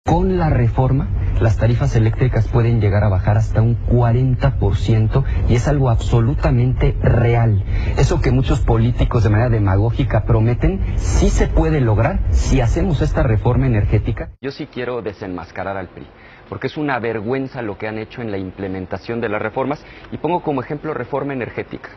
Con la reforma, las tarifas eléctricas pueden llegar a bajar hasta un 40% y es algo absolutamente real. Eso que muchos políticos de manera demagógica prometen, sí se puede lograr si hacemos esta reforma energética. Yo sí quiero desenmascarar al PRI, porque es una vergüenza lo que han hecho en la implementación de las reformas, y pongo como ejemplo reforma energética.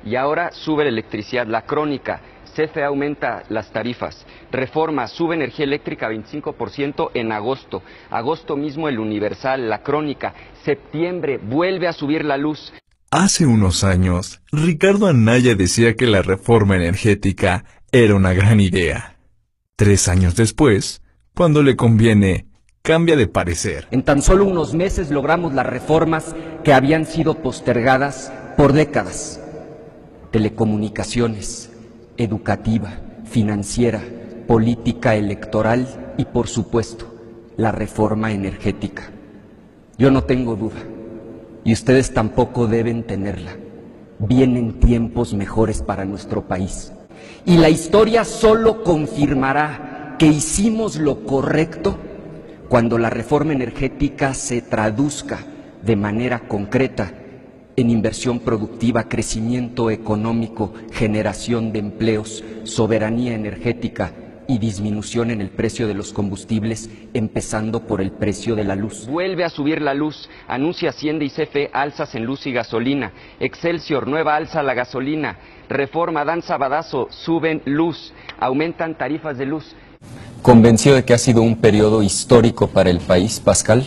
Y ahora sube la electricidad, la crónica, CFE aumenta las tarifas, reforma, sube energía eléctrica 25% en agosto, agosto mismo el Universal, la crónica, septiembre vuelve a subir la luz. Hace unos años, Ricardo Anaya decía que la reforma energética era una gran idea. 3 años después, cuando le conviene, cambia de parecer. En tan solo unos meses logramos las reformas que habían sido postergadas por décadas. Telecomunicaciones, educativa, financiera, política electoral y, por supuesto, la reforma energética. Yo no tengo duda, y ustedes tampoco deben tenerla. Vienen tiempos mejores para nuestro país. Y la historia solo confirmará que hicimos lo correcto cuando la reforma energética se traduzca de manera concreta en inversión productiva, crecimiento económico, generación de empleos, soberanía energética y disminución en el precio de los combustibles, empezando por el precio de la luz. Vuelve a subir la luz, anuncia Hacienda y CFE alzas en luz y gasolina, Excelsior, nueva alza a la gasolina, reforma dan sabadazo, suben luz, aumentan tarifas de luz. Convencido de que ha sido un periodo histórico para el país, Pascal,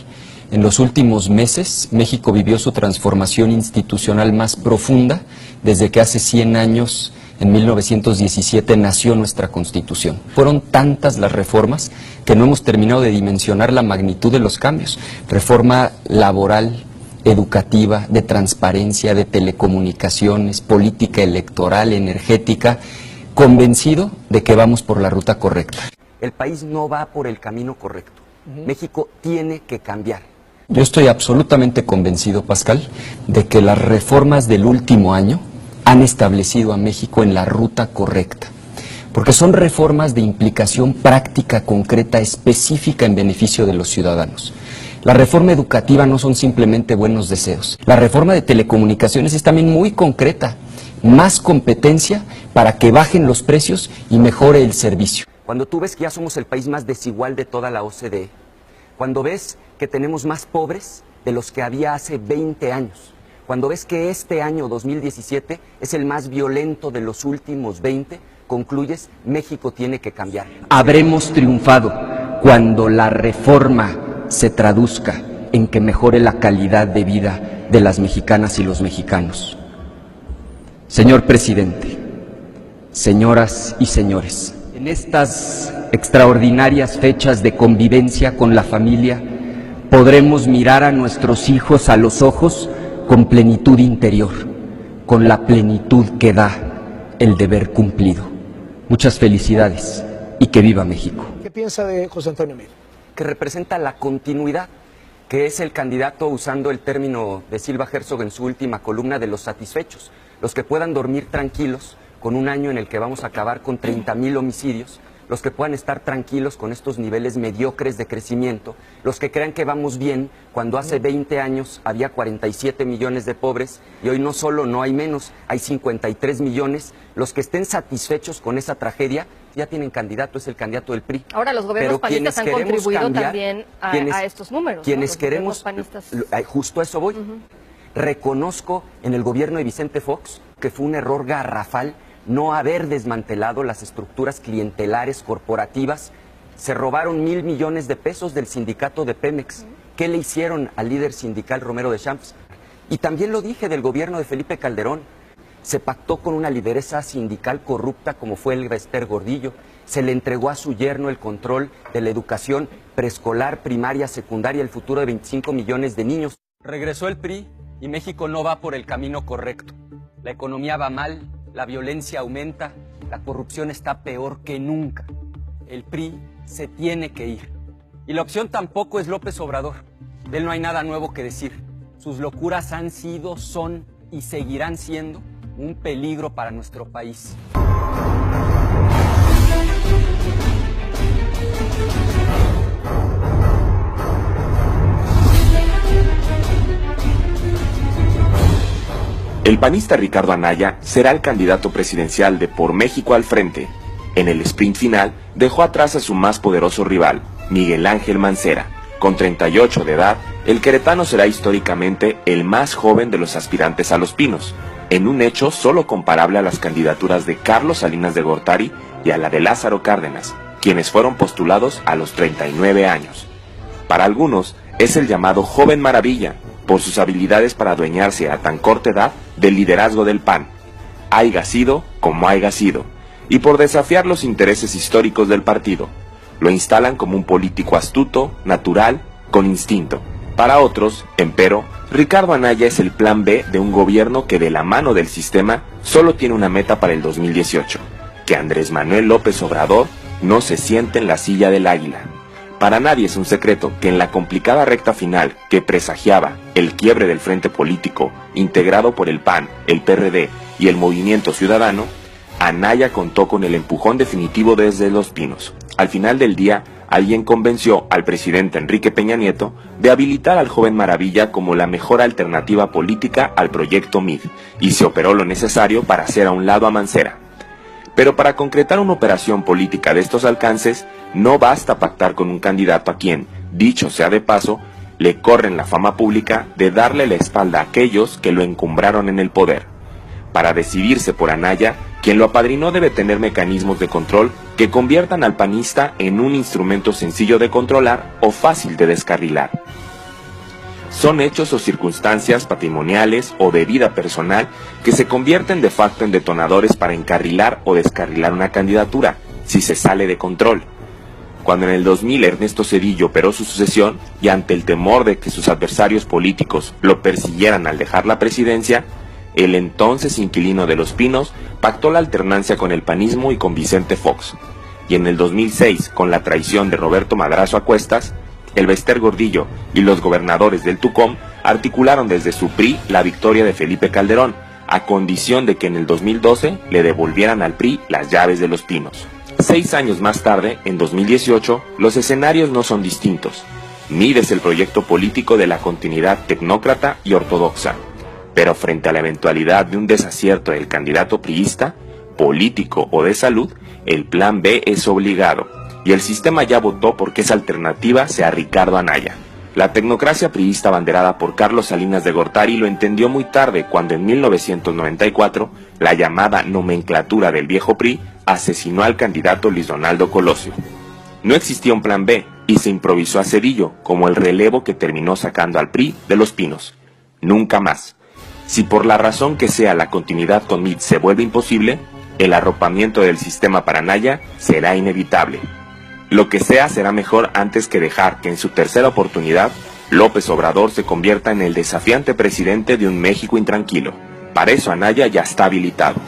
en los últimos meses, México vivió su transformación institucional más profunda desde que hace 100 años, en 1917, nació nuestra Constitución. Fueron tantas las reformas que no hemos terminado de dimensionar la magnitud de los cambios. Reforma laboral, educativa, de transparencia, de telecomunicaciones, política electoral, energética, convencido de que vamos por la ruta correcta. El país no va por el camino correcto. México tiene que cambiar. Yo estoy absolutamente convencido, Pascal, de que las reformas del último año han establecido a México en la ruta correcta, porque son reformas de implicación práctica, concreta, específica en beneficio de los ciudadanos. La reforma educativa no son simplemente buenos deseos. La reforma de telecomunicaciones es también muy concreta, más competencia para que bajen los precios y mejore el servicio. Cuando tú ves que ya somos el país más desigual de toda la OCDE, cuando ves que tenemos más pobres de los que había hace 20 años, cuando ves que este año 2017 es el más violento de los últimos 20, concluyes, México tiene que cambiar. Habremos triunfado cuando la reforma se traduzca en que mejore la calidad de vida de las mexicanas y los mexicanos. Señor presidente, señoras y señores, en estas extraordinarias fechas de convivencia con la familia, podremos mirar a nuestros hijos a los ojos con plenitud interior, con la plenitud que da el deber cumplido. Muchas felicidades y que viva México. ¿Qué piensa de José Antonio Meade? Que representa la continuidad, que es el candidato, usando el término de Silva Herzog en su última columna, de los satisfechos, los que puedan dormir tranquilos con un año en el que vamos a acabar con 30,000 homicidios, los que puedan estar tranquilos con estos niveles mediocres de crecimiento, los que crean que vamos bien cuando hace 20 años había 47 millones de pobres y hoy no solo no hay menos, hay 53 millones, los que estén satisfechos con esa tragedia ya tienen candidato, es el candidato del PRI. Ahora los gobiernos panistas han contribuido también a estos números. Quienes queremos, justo a eso voy, reconozco en el gobierno de Vicente Fox que fue un error garrafal no haber desmantelado las estructuras clientelares corporativas. Se robaron 1,000 millones de pesos del sindicato de Pemex. ¿Qué le hicieron al líder sindical Romero Deschamps? Y también lo dije del gobierno de Felipe Calderón. Se pactó con una lideresa sindical corrupta como fue Elba Ester Gordillo. Se le entregó a su yerno el control de la educación preescolar, primaria, secundaria, el futuro de 25 millones de niños. Regresó el PRI y México no va por el camino correcto. La economía va mal, la violencia aumenta, la corrupción está peor que nunca. El PRI se tiene que ir. Y la opción tampoco es López Obrador. De él no hay nada nuevo que decir. Sus locuras han sido, son y seguirán siendo un peligro para nuestro país. El panista Ricardo Anaya será el candidato presidencial de Por México al Frente. En el sprint final dejó atrás a su más poderoso rival, Miguel Ángel Mancera. Con 38 de edad, el queretano será históricamente el más joven de los aspirantes a Los Pinos, en un hecho solo comparable a las candidaturas de Carlos Salinas de Gortari y a la de Lázaro Cárdenas, quienes fueron postulados a los 39 años. Para algunos, es el llamado Joven Maravilla, por sus habilidades para adueñarse a tan corta edad del liderazgo del PAN, haiga sido como haiga sido, y por desafiar los intereses históricos del partido. Lo instalan como un político astuto, natural, con instinto. Para otros, empero, Ricardo Anaya es el plan B de un gobierno que de la mano del sistema solo tiene una meta para el 2018, que Andrés Manuel López Obrador no se siente en la silla del águila. Para nadie es un secreto que en la complicada recta final que presagiaba el quiebre del frente político integrado por el PAN, el PRD y el Movimiento Ciudadano, Anaya contó con el empujón definitivo desde Los Pinos. Al final del día, alguien convenció al presidente Enrique Peña Nieto de habilitar al Joven Maravilla como la mejor alternativa política al proyecto MID, y se operó lo necesario para hacer a un lado a Mancera. Pero para concretar una operación política de estos alcances, no basta pactar con un candidato a quien, dicho sea de paso, le corren la fama pública de darle la espalda a aquellos que lo encumbraron en el poder. Para decidirse por Anaya, quien lo apadrinó debe tener mecanismos de control que conviertan al panista en un instrumento sencillo de controlar o fácil de descarrilar. Son hechos o circunstancias patrimoniales o de vida personal que se convierten de facto en detonadores para encarrilar o descarrilar una candidatura, si se sale de control. Cuando en el 2000 Ernesto Zedillo operó su sucesión y ante el temor de que sus adversarios políticos lo persiguieran al dejar la presidencia, el entonces inquilino de Los Pinos pactó la alternancia con el panismo y con Vicente Fox. Y en el 2006, con la traición de Roberto Madrazo a cuestas, el Bester Gordillo y los gobernadores del Tucumán articularon desde su PRI la victoria de Felipe Calderón, a condición de que en el 2012 le devolvieran al PRI las llaves de Los Pinos. 6 años más tarde, en 2018, los escenarios no son distintos. MID es el proyecto político de la continuidad tecnócrata y ortodoxa. Pero frente a la eventualidad de un desacierto del candidato priista, político o de salud, el plan B es obligado, y el sistema ya votó porque esa alternativa sea Ricardo Anaya. La tecnocracia priista abanderada por Carlos Salinas de Gortari lo entendió muy tarde cuando en 1994 la llamada nomenclatura del viejo PRI asesinó al candidato Luis Donaldo Colosio. No existía un plan B y se improvisó a Zedillo como el relevo que terminó sacando al PRI de Los Pinos. Nunca más. Si por la razón que sea la continuidad con MID se vuelve imposible, el arropamiento del sistema para Anaya será inevitable. Lo que sea será mejor antes que dejar que en su tercera oportunidad López Obrador se convierta en el desafiante presidente de un México intranquilo. Para eso Anaya ya está habilitado.